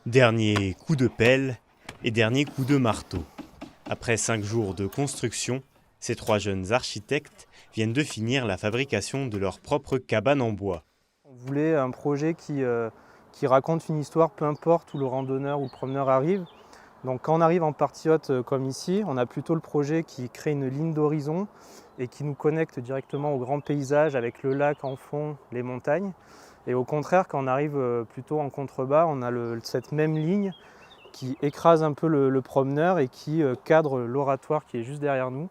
Dernier coup de pelle et dernier coup de marteau. Après 5 jours de construction, ces 3 jeunes architectes viennent de finir la fabrication de leur propre cabane en bois. On voulait un projet qui raconte une histoire, peu importe où le randonneur ou le promeneur arrive. Donc quand on arrive en partie haute comme ici, on a plutôt le projet qui crée une ligne d'horizon et qui nous connecte directement au grand paysage avec le lac en fond, les montagnes. Et au contraire, quand on arrive plutôt en contrebas, on a cette même ligne qui écrase un peu le promeneur et qui cadre l'oratoire qui est juste derrière nous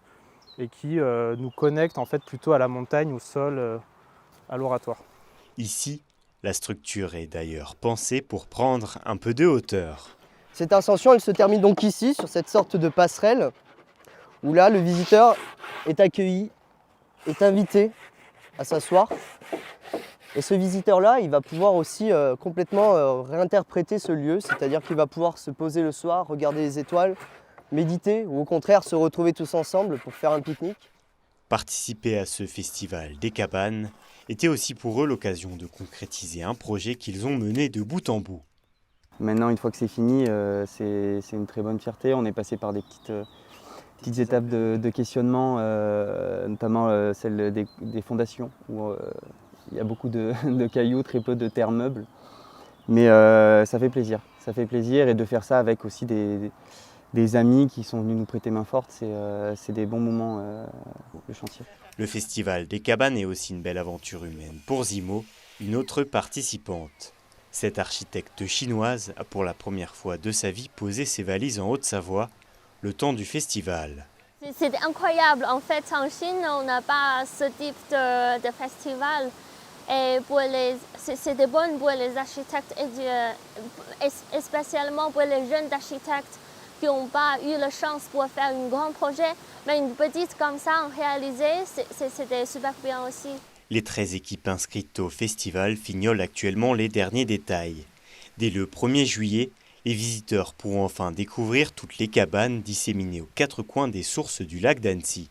et qui nous connecte en fait plutôt à la montagne, au sol, à l'oratoire. Ici, la structure est d'ailleurs pensée pour prendre un peu de hauteur. Cette ascension, elle se termine donc ici, sur cette sorte de passerelle, où là, le visiteur est accueilli, est invité à s'asseoir. Et ce visiteur-là, il va pouvoir aussi complètement réinterpréter ce lieu, c'est-à-dire qu'il va pouvoir se poser le soir, regarder les étoiles, méditer, ou au contraire se retrouver tous ensemble pour faire un pique-nique. Participer à ce festival des cabanes était aussi pour eux l'occasion de concrétiser un projet qu'ils ont mené de bout en bout. Maintenant, une fois que c'est fini, c'est une très bonne fierté. On est passé par des petites étapes de questionnement, notamment celle des fondations, où il y a beaucoup de cailloux, très peu de terres meubles. Mais ça fait plaisir. Ça fait plaisir, et de faire ça avec aussi des amis qui sont venus nous prêter main forte, c'est des bons moments de chantier. Le festival des cabanes est aussi une belle aventure humaine pour Zimo, une autre participante. Cette architecte chinoise a pour la première fois de sa vie posé ses valises en Haute-Savoie le temps du festival. C'est incroyable, en fait en Chine on n'a pas ce type de festival et c'est de bon pour les architectes et spécialement pour les jeunes architectes qui n'ont pas eu la chance pour faire un grand projet, mais une petite comme ça en réalisé, c'était super bien aussi. Les 13 équipes inscrites au festival fignolent actuellement les derniers détails. Dès le 1er juillet, les visiteurs pourront enfin découvrir toutes les cabanes disséminées aux 4 coins des sources du lac d'Annecy.